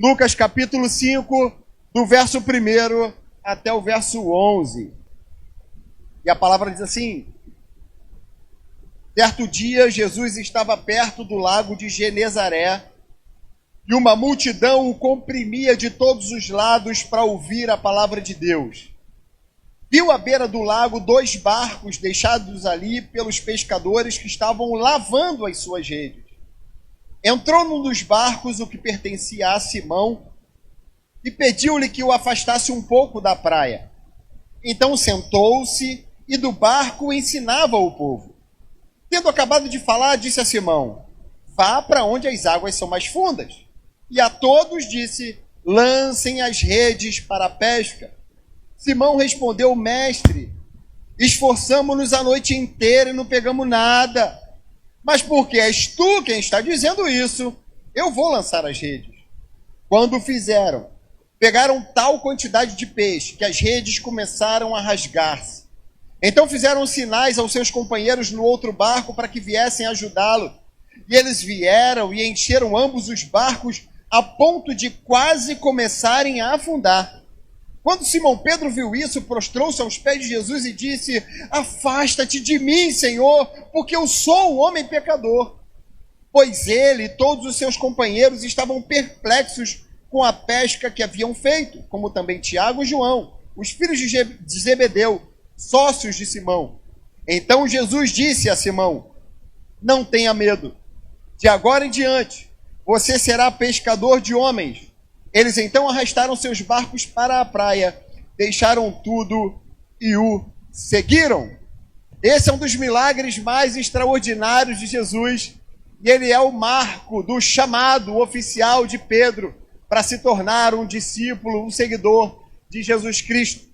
Lucas capítulo 5, do verso 1 até o verso 11. E a palavra diz assim: certo dia, Jesus estava perto do lago de Genezaré, e uma multidão o comprimia de todos os lados para ouvir a palavra de Deus. Viu à beira do lago 2 barcos deixados ali pelos pescadores que estavam lavando as suas redes. Entrou num dos barcos, o que pertencia a Simão, e pediu-lhe que o afastasse um pouco da praia. Então sentou-se e do barco ensinava o povo. Tendo acabado de falar, disse a Simão: vá para onde as águas são mais fundas. E a todos disse: lancem as redes para a pesca. Simão respondeu: mestre, esforçamo-nos a noite inteira e não pegamos nada. Mas porque és tu quem está dizendo isso, eu vou lançar as redes. Quando fizeram, pegaram tal quantidade de peixe que as redes começaram a rasgar-se. Então fizeram sinais aos seus companheiros no outro barco para que viessem ajudá-lo. E eles vieram e encheram ambos os barcos a ponto de quase começarem a afundar. Quando Simão Pedro viu isso, prostrou-se aos pés de Jesus e disse: afasta-te de mim, Senhor, porque eu sou um homem pecador. Pois ele e todos os seus companheiros estavam perplexos com a pesca que haviam feito, como também Tiago e João, os filhos de Zebedeu, sócios de Simão. Então Jesus disse a Simão: não tenha medo, de agora em diante você será pescador de homens. Eles então arrastaram seus barcos para a praia, deixaram tudo e o seguiram. Esse é um dos milagres mais extraordinários de Jesus, e ele é o marco do chamado oficial de Pedro para se tornar um discípulo, um seguidor de Jesus Cristo.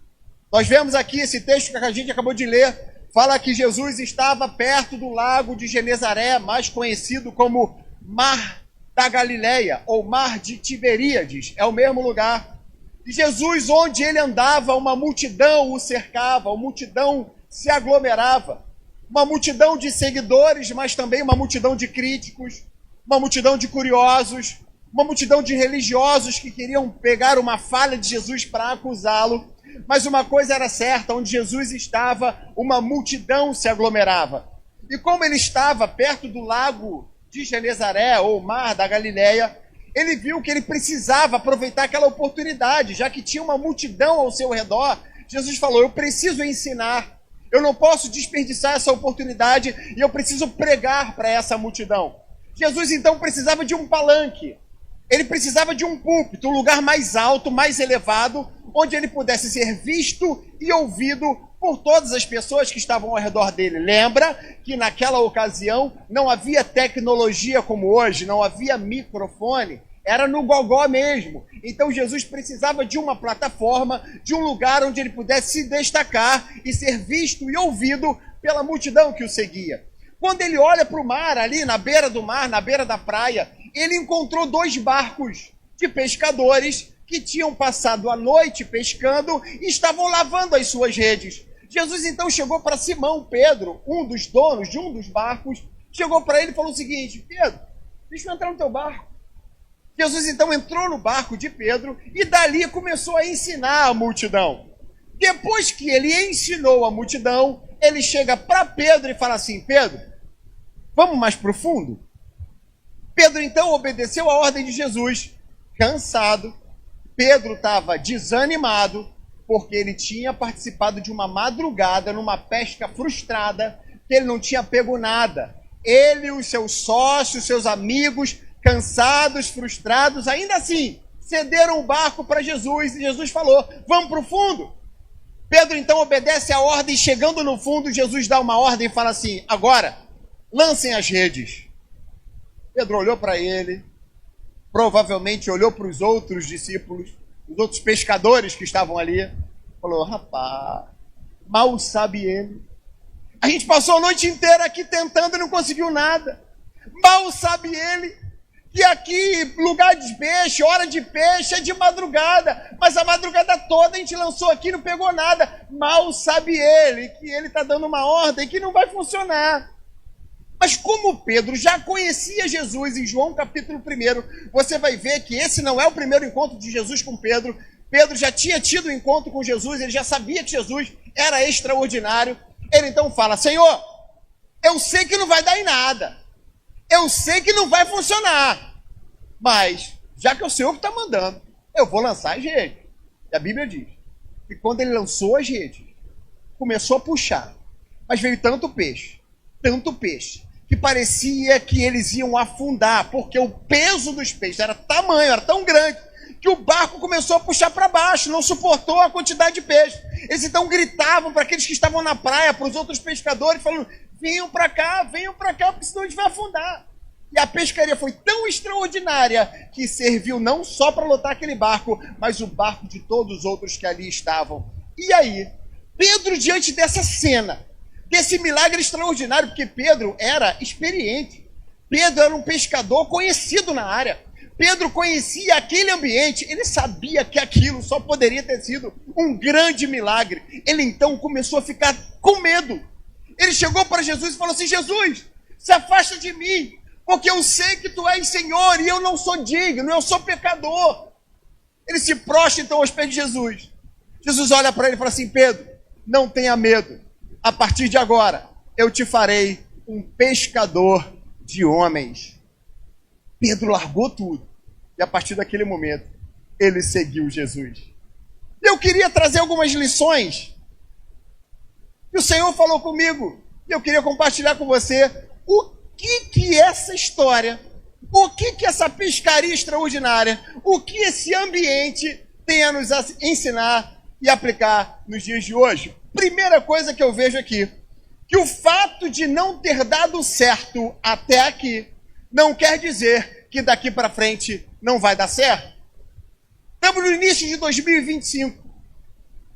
Nós vemos aqui esse texto que a gente acabou de ler, fala que Jesus estava perto do lago de Genezaré, mais conhecido como Mar da Galileia, ou Mar de Tiberíades, é o mesmo lugar. E Jesus, onde ele andava, uma multidão o cercava, uma multidão se aglomerava, uma multidão de seguidores, mas também uma multidão de críticos, uma multidão de curiosos, uma multidão de religiosos que queriam pegar uma falha de Jesus para acusá-lo. Mas uma coisa era certa: onde Jesus estava, uma multidão se aglomerava. E como ele estava perto do lago de Genezaré, ou Mar da Galileia, ele viu que ele precisava aproveitar aquela oportunidade, já que tinha uma multidão ao seu redor. Jesus falou: eu preciso ensinar, eu não posso desperdiçar essa oportunidade, e eu preciso pregar para essa multidão. Jesus então precisava de um palanque, ele precisava de um púlpito, um lugar mais alto, mais elevado, onde ele pudesse ser visto e ouvido por todas as pessoas que estavam ao redor dele. Lembra que naquela ocasião não havia tecnologia como hoje, não havia microfone, era no gogó mesmo. Então Jesus precisava de uma plataforma, de um lugar onde ele pudesse se destacar e ser visto e ouvido pela multidão que o seguia. Quando ele olha para o mar, ali na beira do mar, na beira da praia, ele encontrou 2 barcos de pescadores que tinham passado a noite pescando e estavam lavando as suas redes. Jesus então chegou para Simão Pedro, um dos donos de um dos barcos, chegou para ele e falou o seguinte: Pedro, deixa eu entrar no teu barco. Jesus então entrou no barco de Pedro e dali começou a ensinar a multidão. Depois que ele ensinou a multidão, ele chega para Pedro e fala assim: Pedro, vamos mais profundo? Pedro então obedeceu a ordem de Jesus, cansado. Pedro estava desanimado, porque ele tinha participado de uma madrugada, numa pesca frustrada, que ele não tinha pego nada. Ele, os seus sócios, seus amigos, cansados, frustrados, ainda assim, cederam o barco para Jesus, e Jesus falou: vamos para o fundo. Pedro então obedece a ordem, chegando no fundo, Jesus dá uma ordem e fala assim: agora, lancem as redes. Pedro olhou para ele, provavelmente olhou para os outros discípulos, os outros pescadores que estavam ali, falou: rapaz, mal sabe ele, a gente passou a noite inteira aqui tentando e não conseguiu nada. Mal sabe ele que aqui, lugar de peixe, hora de peixe é de madrugada, mas a madrugada toda a gente lançou aqui e não pegou nada. Mal sabe ele que ele está dando uma ordem que não vai funcionar. Mas como Pedro já conhecia Jesus, em João capítulo 1, você vai ver que esse não é o primeiro encontro de Jesus com Pedro. Pedro já tinha tido um encontro com Jesus, ele já sabia que Jesus era extraordinário. Ele então fala: Senhor, eu sei que não vai dar em nada, eu sei que não vai funcionar, mas já que é o Senhor que está mandando, eu vou lançar as redes. E a Bíblia diz que quando ele lançou as redes, começou a puxar, mas veio tanto peixe, que parecia que eles iam afundar, porque o peso dos peixes era tamanho, era tão grande, que o barco começou a puxar para baixo, não suportou a quantidade de peixe. Eles então gritavam para aqueles que estavam na praia, para os outros pescadores, falando: venham para cá, porque senão a gente vai afundar. E a pescaria foi tão extraordinária que serviu não só para lotar aquele barco, mas o barco de todos os outros que ali estavam. E aí, Pedro, diante dessa cena, desse milagre extraordinário, porque Pedro era experiente, Pedro era um pescador conhecido na área, Pedro conhecia aquele ambiente, ele sabia que aquilo só poderia ter sido um grande milagre. Ele então começou a ficar com medo. Ele chegou para Jesus e falou assim: Jesus, se afasta de mim, porque eu sei que tu és Senhor e eu não sou digno, eu sou pecador. Ele se prostra então aos pés de Jesus. Jesus olha para ele e fala assim: Pedro, não tenha medo, a partir de agora eu te farei um pescador de homens. Pedro largou tudo e a partir daquele momento ele seguiu Jesus. Eu queria trazer algumas lições que o Senhor falou comigo e eu queria compartilhar com você o que essa história, o que essa pescaria extraordinária, o que esse ambiente tem a nos ensinar e aplicar nos dias de hoje. Primeira coisa que eu vejo aqui, que o fato de não ter dado certo até aqui não quer dizer que daqui para frente não vai dar certo. Estamos no início de 2025.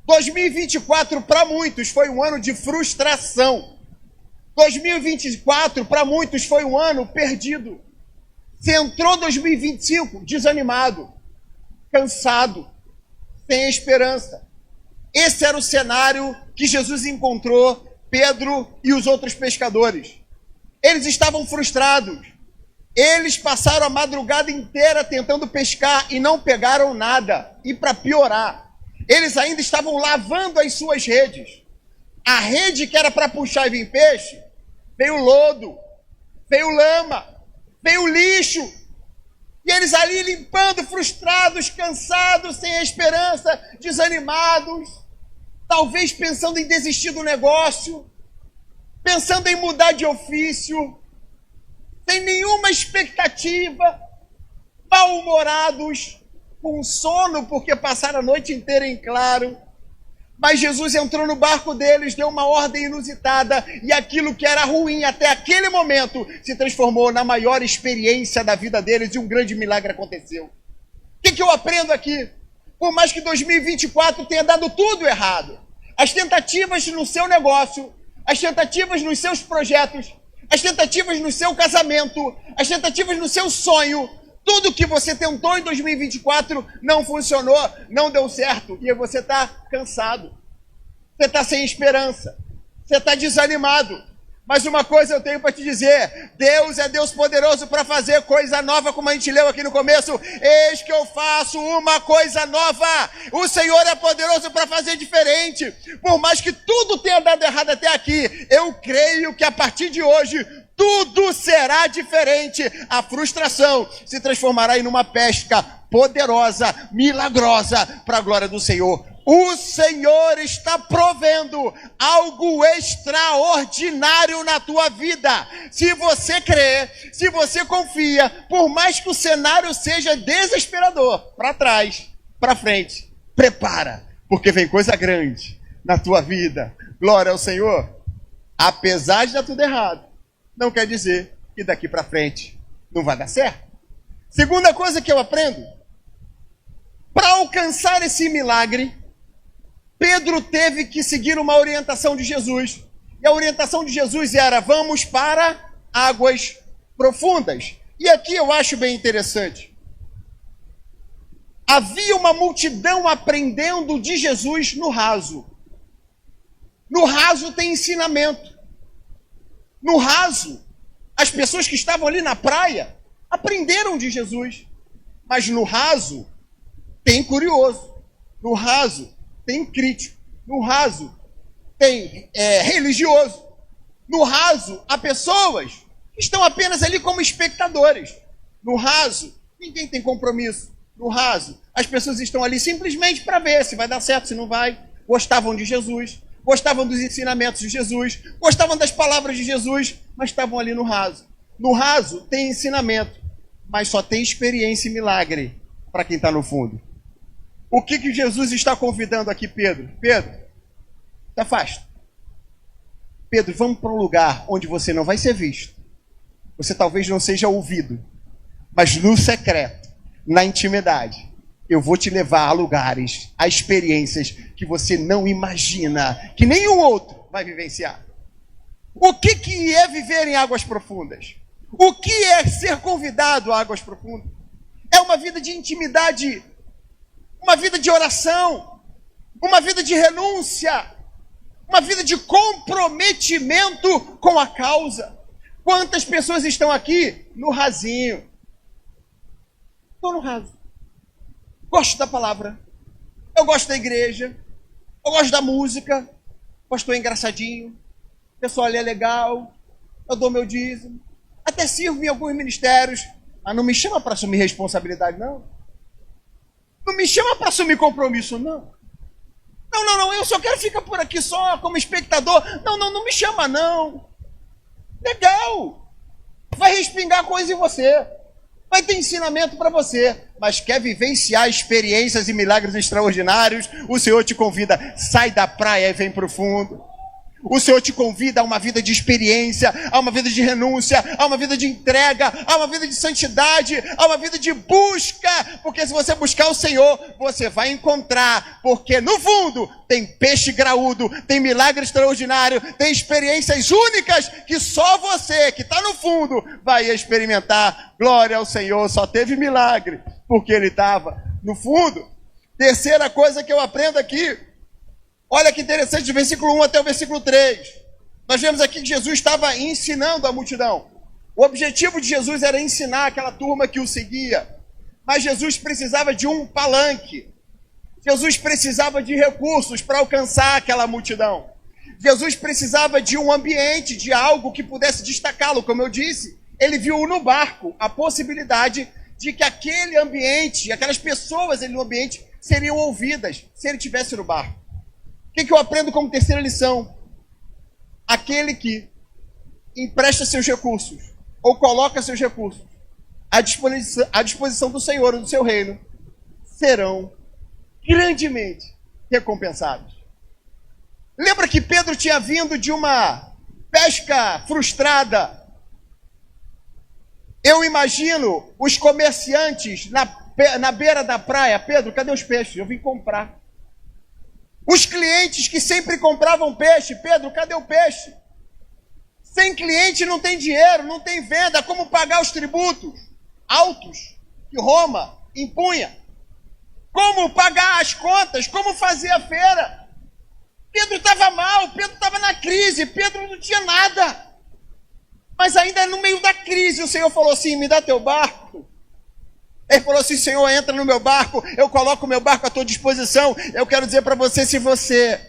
2024 para muitos foi um ano de frustração. 2024 para muitos foi um ano perdido. Você entrou 2025 desanimado, cansado, sem esperança. Esse era o cenário que Jesus encontrou Pedro e os outros pescadores. Eles estavam frustrados. Eles passaram a madrugada inteira tentando pescar e não pegaram nada. E para piorar, eles ainda estavam lavando as suas redes. A rede que era para puxar e vir peixe, veio lodo, veio lama, veio lixo. E eles ali limpando, frustrados, cansados, sem esperança, desanimados, talvez pensando em desistir do negócio, pensando em mudar de ofício, sem nenhuma expectativa, mal-humorados, com sono porque passaram a noite inteira em claro. Mas Jesus entrou no barco deles, deu uma ordem inusitada, e aquilo que era ruim até aquele momento se transformou na maior experiência da vida deles, e um grande milagre aconteceu. O que eu aprendo aqui? Por mais que 2024 tenha dado tudo errado, as tentativas no seu negócio, as tentativas nos seus projetos, as tentativas no seu casamento, as tentativas no seu sonho, tudo que você tentou em 2024 não funcionou, não deu certo. E você está cansado, você está sem esperança, você está desanimado. Mas uma coisa eu tenho para te dizer: Deus é Deus poderoso para fazer coisa nova, como a gente leu aqui no começo. Eis que eu faço uma coisa nova. O Senhor é poderoso para fazer diferente. Por mais que tudo tenha dado errado até aqui, eu creio que a partir de hoje tudo será diferente. A frustração se transformará em uma pesca poderosa, milagrosa, para a glória do Senhor. O Senhor está provendo algo extraordinário na tua vida. Se você crê, se você confia, por mais que o cenário seja desesperador, para trás, para frente, prepara, porque vem coisa grande na tua vida. Glória ao Senhor. Apesar de dar tudo errado, não quer dizer que daqui para frente não vai dar certo. Segunda coisa que eu aprendo: para alcançar esse milagre, Pedro teve que seguir uma orientação de Jesus. E a orientação de Jesus era: vamos para águas profundas. E aqui eu acho bem interessante. Havia uma multidão aprendendo de Jesus no raso. No raso tem ensinamento. No raso As pessoas que estavam ali na praia aprenderam de Jesus. Mas no raso, tem curioso. No raso, tem crítico. No raso, tem religioso. No raso, há pessoas que estão apenas ali como espectadores. No raso, ninguém tem compromisso. No raso, as pessoas estão ali simplesmente para ver se vai dar certo, se não vai. Gostavam de Jesus, gostavam dos ensinamentos de Jesus, gostavam das palavras de Jesus, mas estavam ali no raso. No raso tem ensinamento, mas só tem experiência e milagre para quem está no fundo. O que Jesus está convidando aqui, Pedro? Pedro, se afasta. Pedro, vamos para um lugar onde você não vai ser visto. Você talvez não seja ouvido, mas no secreto, na intimidade, eu vou te levar a lugares, a experiências que você não imagina, que nenhum outro vai vivenciar. O que é viver em águas profundas? O que é ser convidado a águas profundas? É uma vida de intimidade, uma vida de oração, uma vida de renúncia, uma vida de comprometimento com a causa. Quantas pessoas estão aqui no rasinho? Estou no raso. Gosto da palavra. Eu gosto da igreja. Eu gosto da música. Pastor é engraçadinho. O pessoal ali é legal. Eu dou meu dízimo. Até sirvo em alguns ministérios. Mas não me chama para assumir responsabilidade, não. Não me chama para assumir compromisso, não. Não. Eu só quero ficar por aqui só como espectador. Não me chama, não. Legal. Vai respingar coisa em você. Vai ter ensinamento para você, mas quer vivenciar experiências e milagres extraordinários, o Senhor te convida, sai da praia e vem para o fundo. O Senhor te convida a uma vida de experiência, a uma vida de renúncia, a uma vida de entrega, a uma vida de santidade, a uma vida de busca, porque se você buscar o Senhor, você vai encontrar, porque no fundo tem peixe graúdo, tem milagre extraordinário, tem experiências únicas que só você que está no fundo vai experimentar. Glória ao Senhor, só teve milagre porque ele estava no fundo. Terceira coisa que eu aprendo aqui, olha que interessante, do versículo 1 até o versículo 3. Nós vemos aqui que Jesus estava ensinando a multidão. O objetivo de Jesus era ensinar aquela turma que o seguia. Mas Jesus precisava de um palanque. Jesus precisava de recursos para alcançar aquela multidão. Jesus precisava de um ambiente, de algo que pudesse destacá-lo. Como eu disse, ele viu no barco a possibilidade de que aquele ambiente, aquelas pessoas ali no ambiente, seriam ouvidas se ele estivesse no barco. O que eu aprendo como terceira lição? Aquele que empresta seus recursos ou coloca seus recursos à disposição do Senhor ou do seu reino serão grandemente recompensados. Lembra que Pedro tinha vindo de uma pesca frustrada? Eu imagino os comerciantes na beira da praia. Pedro, cadê os peixes? Eu vim comprar. Os clientes que sempre compravam peixe. Pedro, cadê o peixe? Sem cliente não tem dinheiro, não tem venda. Como pagar os tributos altos que Roma impunha? Como pagar as contas? Como fazer a feira? Pedro estava mal, Pedro estava na crise, Pedro não tinha nada. Mas ainda no meio da crise, o Senhor falou assim, me dá teu barco. Ele falou assim, Senhor, entra no meu barco, eu coloco o meu barco à tua disposição. Eu quero dizer para você, se você,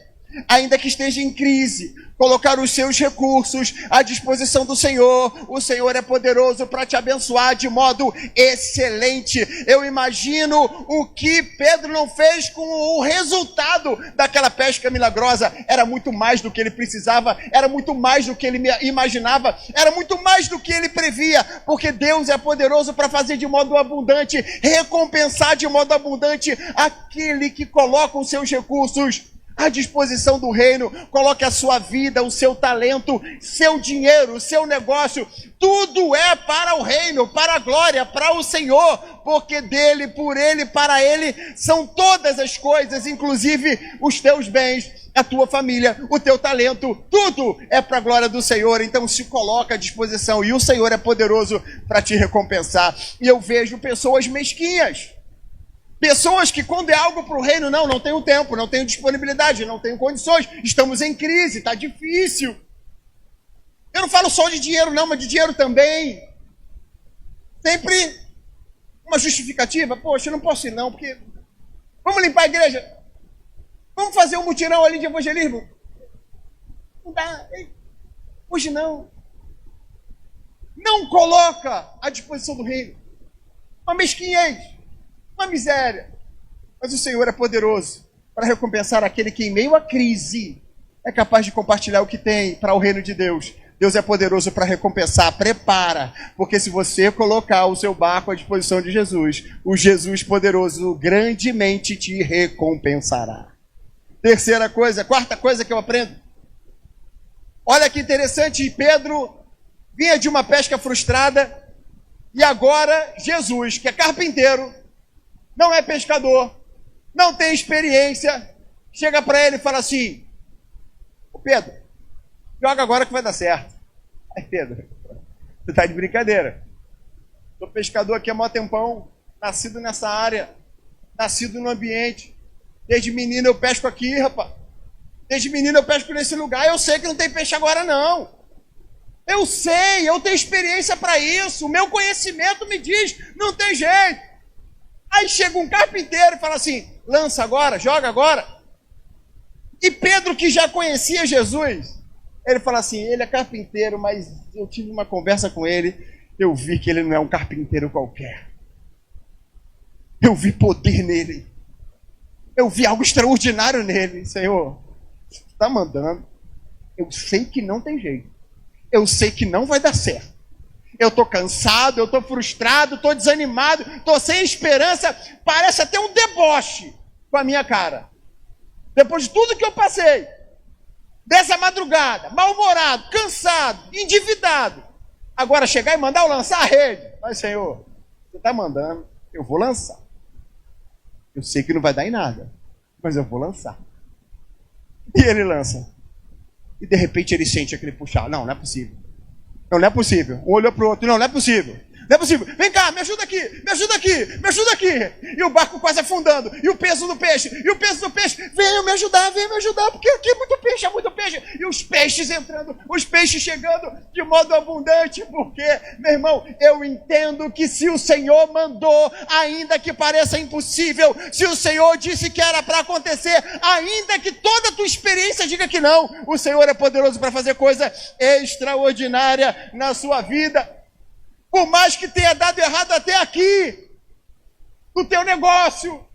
ainda que esteja em crise, colocar os seus recursos à disposição do Senhor, o Senhor é poderoso para te abençoar de modo excelente. Eu imagino o que Pedro não fez com o resultado daquela pesca milagrosa. Era muito mais do que ele precisava, era muito mais do que ele imaginava, era muito mais do que ele previa, porque Deus é poderoso para fazer de modo abundante, recompensar de modo abundante aquele que coloca os seus recursos à disposição do reino. Coloque a sua vida, o seu talento, seu dinheiro, o seu negócio, tudo é para o reino, para a glória, para o Senhor, porque dele, por ele, para ele são todas as coisas, inclusive os teus bens, a tua família, o teu talento, tudo é para a glória do Senhor. Então se coloca à disposição e o Senhor é poderoso para te recompensar. E eu vejo pessoas mesquinhas, pessoas que quando é algo para o reino, não tenho tempo, não tenho disponibilidade, não tenho condições, estamos em crise, está difícil. Eu não falo só de dinheiro não, mas de dinheiro também. Sempre uma justificativa. Poxa, eu não posso ir não, porque... Vamos limpar a igreja. Vamos fazer um mutirão ali de evangelismo. Não dá. Hoje não. Não coloca à disposição do reino. Uma mesquinhez, uma miséria. Mas o Senhor é poderoso para recompensar aquele que em meio à crise é capaz de compartilhar o que tem para o reino de Deus. Deus é poderoso para recompensar, prepara, porque se você colocar o seu barco à disposição de Jesus, o Jesus poderoso grandemente te recompensará. Quarta coisa que eu aprendo. Olha que interessante, Pedro vinha de uma pesca frustrada e agora Jesus, que é carpinteiro, não é pescador, não tem experiência, chega para ele e fala assim: ô Pedro, joga agora que vai dar certo. Aí Pedro, você tá de brincadeira. Sou pescador aqui há mó tempão, nascido nessa área, nascido no ambiente. Desde menino eu pesco aqui, rapaz. Desde menino eu pesco nesse lugar. Eu sei que não tem peixe agora, não. Eu sei, eu tenho experiência para isso. O meu conhecimento me diz, não tem jeito. Aí chega um carpinteiro e fala assim: lança agora, joga agora. E Pedro, que já conhecia Jesus, ele fala assim: ele é carpinteiro, mas eu tive uma conversa com ele, eu vi que ele não é um carpinteiro qualquer. Eu vi poder nele. Eu vi algo extraordinário nele. Senhor, você está mandando. Eu sei que não tem jeito. Eu sei que não vai dar certo. Eu estou cansado, eu estou frustrado, estou desanimado, estou sem esperança. Parece até um deboche com a minha cara. Depois de tudo que eu passei, dessa madrugada, mal-humorado, cansado, endividado. Agora chegar e mandar eu lançar a rede. Mas, Senhor, você está mandando, eu vou lançar. Eu sei que não vai dar em nada, mas eu vou lançar. E ele lança. E de repente ele sente aquele puxar. Não, não é possível. Não é possível. Um olhou para o outro. Não é possível. Não é possível. Vem cá, me ajuda aqui, me ajuda aqui, me ajuda aqui. E o barco quase afundando. E o peso do peixe, Venham me ajudar, porque aqui é muito peixe, é muito peixe. E os peixes entrando, os peixes chegando de modo abundante. Porque, meu irmão, eu entendo que se o Senhor mandou, ainda que pareça impossível, se o Senhor disse que era para acontecer, ainda que toda a tua experiência diga que não, o Senhor é poderoso para fazer coisa extraordinária na sua vida. Por mais que tenha dado errado até aqui, no teu negócio,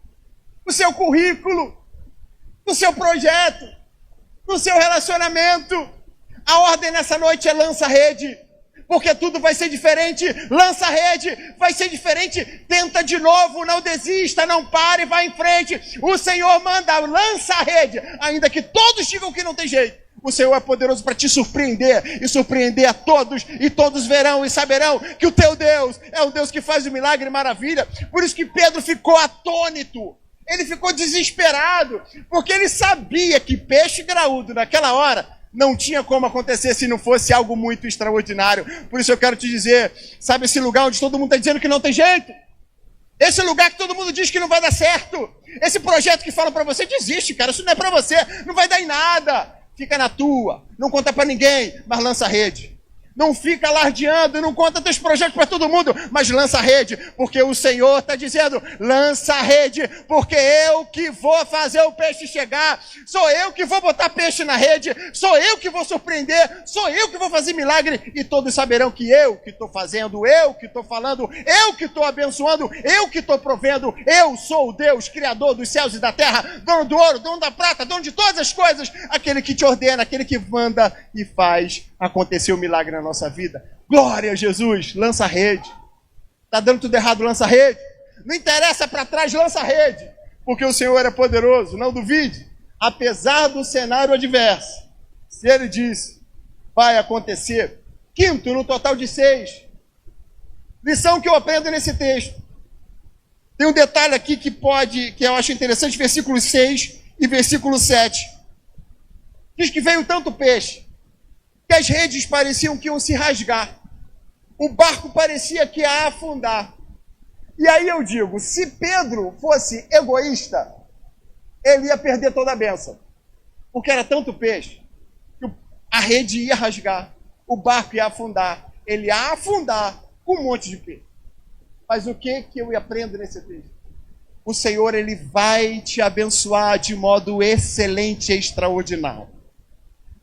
no seu currículo, no seu projeto, no seu relacionamento, a ordem nessa noite é lança a rede, porque tudo vai ser diferente. Lança a rede, vai ser diferente. Tenta de novo, não desista, não pare, vai em frente. O Senhor manda, lança a rede, ainda que todos digam que não tem jeito. O Senhor é poderoso para te surpreender e surpreender a todos, e todos verão e saberão que o teu Deus é o Deus que faz o milagre e maravilha. Por isso que Pedro ficou atônito, ele ficou desesperado, porque ele sabia que peixe graúdo naquela hora não tinha como acontecer se não fosse algo muito extraordinário. Por isso eu quero te dizer, sabe esse lugar onde todo mundo está dizendo que não tem jeito? Esse lugar que todo mundo diz que não vai dar certo? Esse projeto que fala para você, desiste, cara, isso não é para você, não vai dar em nada. Fica na tua, não conta para ninguém, mas lança a rede. Não fica alardeando, não conta teus projetos para todo mundo, mas lança a rede, porque o Senhor está dizendo: lança a rede, porque eu que vou fazer o peixe chegar, sou eu que vou botar peixe na rede, sou eu que vou surpreender, sou eu que vou fazer milagre, e todos saberão que eu que estou fazendo, eu que estou falando, eu que estou abençoando, eu que estou provendo, eu sou o Deus, Criador dos céus e da terra, dono do ouro, dono da prata, dono de todas as coisas, aquele que te ordena, aquele que manda e faz acontecer o milagre na nossa vida. Glória a Jesus, lança a rede. Está dando tudo errado, lança a rede. Não interessa para trás, lança a rede, porque o Senhor é poderoso, não duvide. Apesar do cenário adverso, se Ele diz, vai acontecer. Quinto, no total de 6. Lição que eu aprendo nesse texto. Tem um detalhe aqui que eu acho interessante, versículo 6 e versículo 7. Diz que veio tanto peixe, que as redes pareciam que iam se rasgar. O barco parecia que ia afundar. E aí eu digo, se Pedro fosse egoísta, ele ia perder toda a bênção. Porque era tanto peixe, que a rede ia rasgar. o barco ia afundar. Ele ia afundar com um monte de peixe. Mas o que eu aprendo nesse texto? O Senhor, Ele vai te abençoar de modo excelente e extraordinário.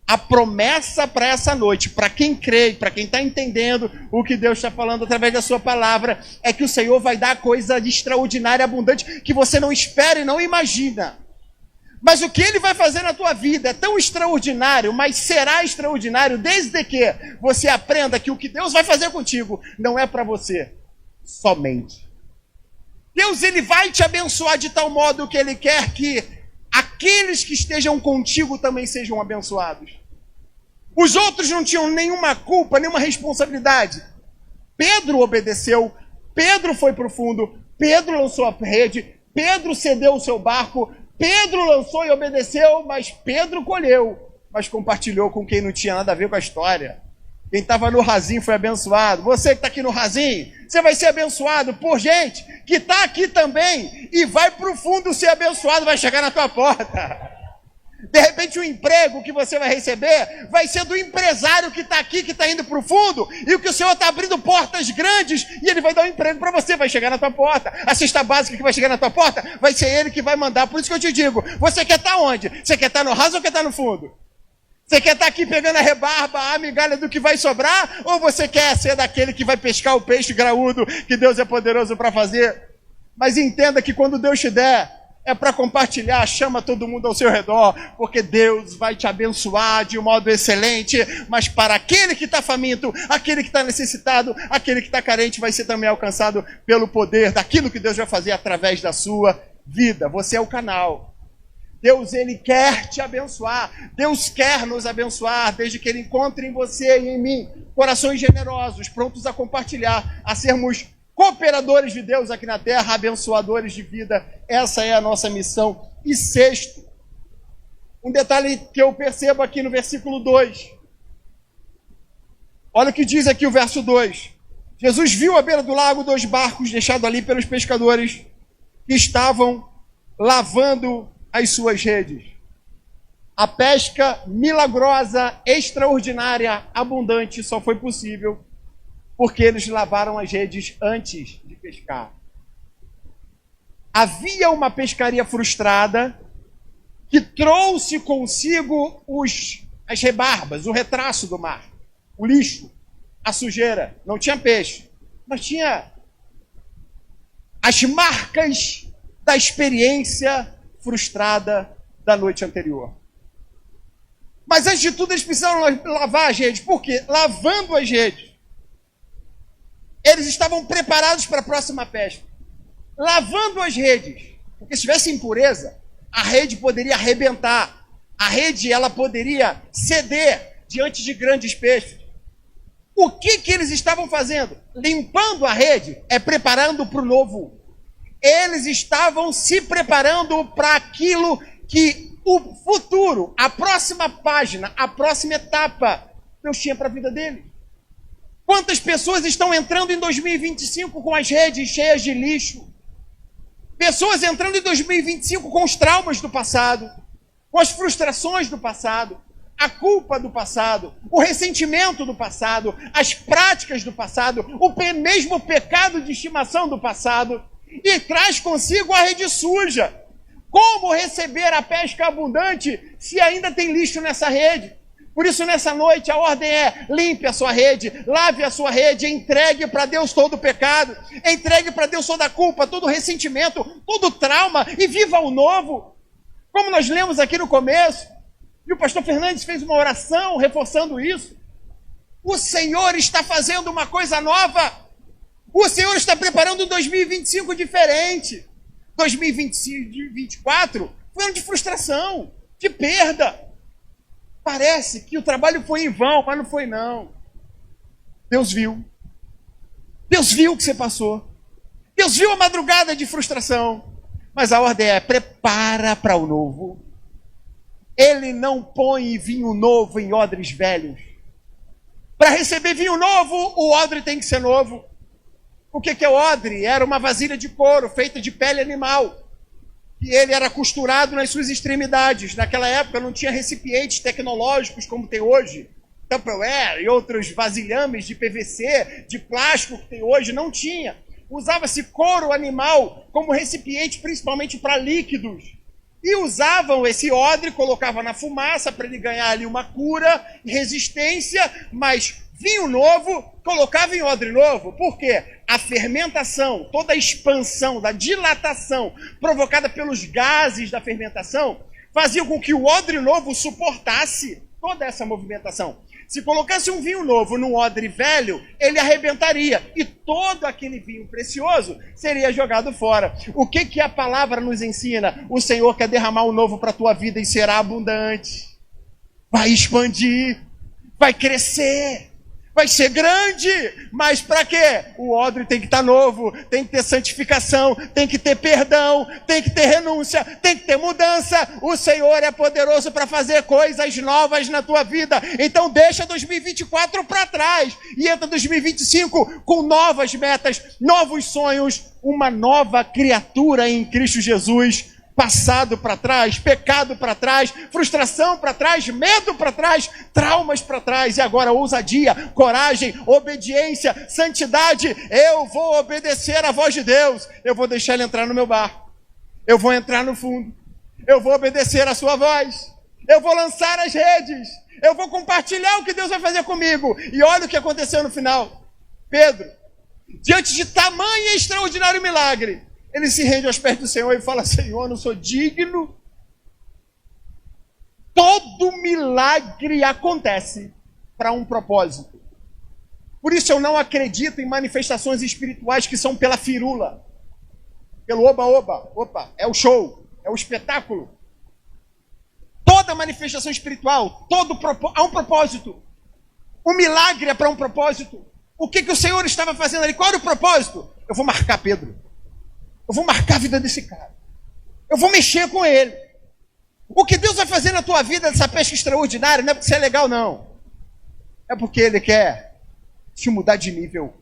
A promessa para essa noite, para quem crê, para quem está entendendo o que Deus está falando através da sua palavra, é que o Senhor vai dar coisa de extraordinária, abundante, que você não espera e não imagina. Mas o que Ele vai fazer na tua vida é tão extraordinário, mas será extraordinário desde que você aprenda que o que Deus vai fazer contigo não é para você somente. Deus, Ele vai te abençoar de tal modo que Ele quer que aqueles que estejam contigo também sejam abençoados. Os outros não tinham nenhuma culpa, nenhuma responsabilidade. Pedro obedeceu, Pedro foi para o fundo, Pedro lançou a rede, Pedro cedeu o seu barco, Pedro lançou e obedeceu, mas Pedro colheu, mas compartilhou com quem não tinha nada a ver com a história. Quem estava no rasinho foi abençoado. Você que está aqui no rasinho, você vai ser abençoado por gente que está aqui também e vai para o fundo ser abençoado, vai chegar na tua porta. De repente o emprego que você vai receber vai ser do empresário que está aqui, que está indo para o fundo, e o que o Senhor está abrindo portas grandes, e Ele vai dar um emprego para você, vai chegar na tua porta. A cesta básica que vai chegar na tua porta, vai ser Ele que vai mandar. Por isso que eu te digo, você quer estar onde? Você quer estar no raso ou quer estar no fundo? Você quer estar aqui pegando a rebarba, a migalha do que vai sobrar, ou você quer ser daquele que vai pescar o peixe graúdo que Deus é poderoso para fazer? Mas entenda que quando Deus te der, é para compartilhar, chama todo mundo ao seu redor, porque Deus vai te abençoar de um modo excelente, mas para aquele que está faminto, aquele que está necessitado, aquele que está carente, vai ser também alcançado pelo poder daquilo que Deus vai fazer através da sua vida. Você é o canal. Deus, Ele quer te abençoar, Deus quer nos abençoar, desde que Ele encontre em você e em mim corações generosos, prontos a compartilhar, a sermos cooperadores de Deus aqui na terra, abençoadores de vida. Essa é a nossa missão. E sexto, um detalhe que eu percebo aqui no versículo 2. Olha o que diz aqui o verso 2. Jesus viu à beira do lago 2 barcos deixados ali pelos pescadores que estavam lavando as suas redes. A pesca milagrosa, extraordinária, abundante só foi possível porque eles lavaram as redes antes de pescar. Havia uma pescaria frustrada que trouxe consigo as rebarbas, o retraço do mar, o lixo, a sujeira. Não tinha peixe, mas tinha as marcas da experiência frustrada da noite anterior. Mas antes de tudo eles precisaram lavar as redes. Por quê? Lavando as redes, eles estavam preparados para a próxima pesca. Lavando as redes, porque se tivesse impureza, a rede poderia arrebentar. A rede, ela poderia ceder diante de grandes peixes. O que eles estavam fazendo? Limpando a rede, preparando para o novo. Eles estavam se preparando para aquilo que o futuro, a próxima página, a próxima etapa, Deus tinha para a vida deles. Quantas pessoas estão entrando em 2025 com as redes cheias de lixo? Pessoas entrando em 2025 com os traumas do passado, com as frustrações do passado, a culpa do passado, o ressentimento do passado, as práticas do passado, o mesmo pecado de estimação do passado, e traz consigo a rede suja. Como receber a pesca abundante se ainda tem lixo nessa rede? Por isso, nessa noite, a ordem é: limpe a sua rede, lave a sua rede, entregue para Deus todo o pecado, entregue para Deus toda a culpa, todo o ressentimento, todo o trauma, e viva o novo. Como nós lemos aqui no começo, e o pastor Fernandes fez uma oração reforçando isso. O Senhor está fazendo uma coisa nova. O Senhor está preparando um 2025 diferente. 2024 foi um ano de frustração, de perda. Parece que o trabalho foi em vão, mas não foi não. Deus viu. Deus viu o que você passou. Deus viu a madrugada de frustração. Mas a ordem é: prepara para o novo. Ele não põe vinho novo em odres velhos. Para receber vinho novo, o odre tem que ser novo. O que é odre? Era uma vasilha de couro feita de pele animal. E ele era costurado nas suas extremidades. Naquela época não tinha recipientes tecnológicos como tem hoje Tupperware e outros vasilhames de PVC, de plástico que tem hoje, não tinha. Usava-se couro animal como recipiente, principalmente para líquidos. E usavam esse odre, colocavam na fumaça para ele ganhar ali uma cura e resistência, mas vinho novo, colocava em odre novo. Por quê? A fermentação, toda a expansão, da dilatação provocada pelos gases da fermentação, fazia com que o odre novo suportasse toda essa movimentação. Se colocasse um vinho novo num odre velho, ele arrebentaria. E todo aquele vinho precioso seria jogado fora. O que a palavra nos ensina? O Senhor quer derramar o novo para a tua vida e será abundante. Vai expandir, vai crescer, vai ser grande. Mas para quê? O odre tem que estar novo, tem que ter santificação, tem que ter perdão, tem que ter renúncia, tem que ter mudança. O Senhor é poderoso para fazer coisas novas na tua vida. Então deixa 2024 para trás e entra 2025 com novas metas, novos sonhos, uma nova criatura em Cristo Jesus. Passado para trás, pecado para trás, frustração para trás, medo para trás, traumas para trás, e agora ousadia, coragem, obediência, santidade. Eu vou obedecer à voz de Deus, eu vou deixar ele entrar no meu barco, eu vou entrar no fundo, eu vou obedecer à sua voz, eu vou lançar as redes, eu vou compartilhar o que Deus vai fazer comigo. E olha o que aconteceu no final. Pedro, diante de tamanho e extraordinário milagre, ele se rende aos pés do Senhor e fala: Senhor, eu não sou digno. Todo milagre acontece para um propósito. Por isso eu não acredito em manifestações espirituais que são pela firula, pelo oba-oba, é o show, é o espetáculo. Toda manifestação espiritual, há um propósito. O milagre é para um propósito. O que o Senhor estava fazendo ali? Qual era o propósito? Eu vou marcar Pedro. Eu vou marcar a vida desse cara. Eu vou mexer com ele. O que Deus vai fazer na tua vida, dessa pesca extraordinária, não é porque você é legal, não. É porque Ele quer te mudar de nível.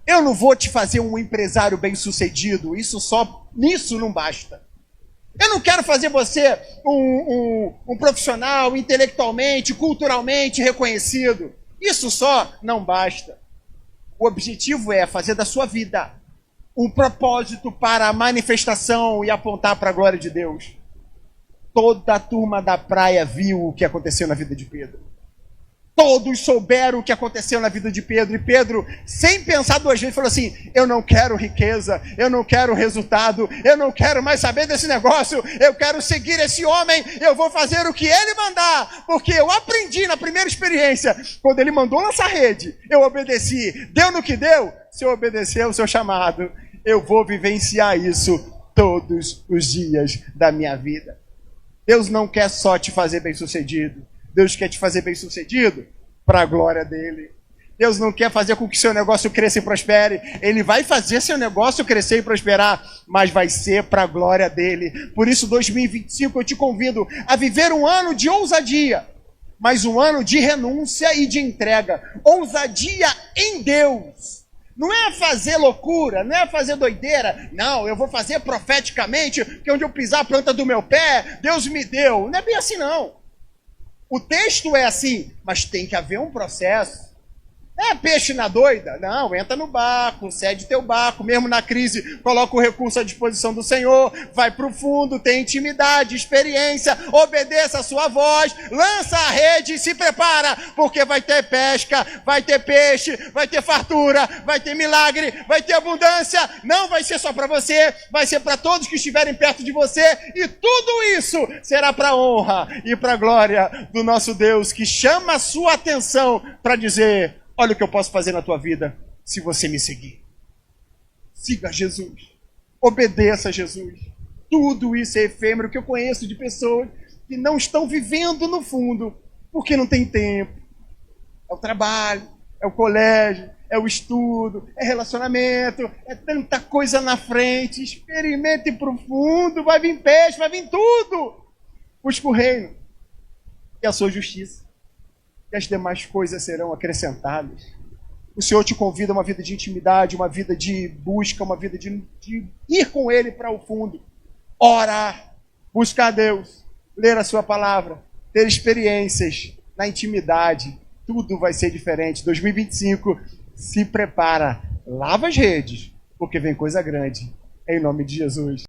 Eu não vou te fazer um empresário bem-sucedido. Nisso não basta. Eu não quero fazer você um profissional intelectualmente, culturalmente reconhecido. Isso só não basta. O objetivo é fazer da sua vida um propósito para a manifestação e apontar para a glória de Deus. Toda a turma da praia viu o que aconteceu na vida de Pedro. Todos souberam o que aconteceu na vida de Pedro. E Pedro, sem pensar duas vezes, falou assim: eu não quero riqueza, eu não quero resultado, eu não quero mais saber desse negócio, eu quero seguir esse homem, eu vou fazer o que ele mandar, porque eu aprendi na primeira experiência, quando ele mandou lançar rede, eu obedeci. Deu no que deu? Se eu obedecer ao seu chamado, eu vou vivenciar isso todos os dias da minha vida. Deus não quer só te fazer bem-sucedido. Deus quer te fazer bem-sucedido para a glória dele. Deus não quer fazer com que seu negócio cresça e prospere. Ele vai fazer seu negócio crescer e prosperar, mas vai ser para a glória dele. Por isso, 2025, eu te convido a viver um ano de ousadia, mas um ano de renúncia e de entrega. Ousadia em Deus. Não é fazer loucura, não é fazer doideira. Não, eu vou fazer profeticamente, porque onde eu pisar a planta do meu pé, Deus me deu. Não é bem assim, não. O texto é assim, mas tem que haver um processo. É peixe na doida? Não, entra no barco, cede teu barco, mesmo na crise, coloca o recurso à disposição do Senhor, vai para o fundo, tem intimidade, experiência, obedeça a sua voz, lança a rede e se prepara, porque vai ter pesca, vai ter peixe, vai ter fartura, vai ter milagre, vai ter abundância. Não vai ser só para você, vai ser para todos que estiverem perto de você, e tudo isso será para a honra e para a glória do nosso Deus, que chama a sua atenção para dizer: olha o que eu posso fazer na tua vida se você me seguir. Siga Jesus. Obedeça a Jesus. Tudo isso é efêmero, que eu conheço de pessoas que não estão vivendo no fundo porque não tem tempo. É o trabalho, é o colégio, é o estudo, é relacionamento, é tanta coisa na frente. Experimente para o fundo, vai vir peixe, vai vir tudo. Busca o reino e a sua justiça, e as demais coisas serão acrescentadas. O Senhor te convida a uma vida de intimidade, uma vida de busca, uma vida de ir com Ele para o fundo. Orar, buscar a Deus, ler a sua palavra, ter experiências na intimidade, tudo vai ser diferente. 2025, se prepara, lava as redes, porque vem coisa grande. Em nome de Jesus.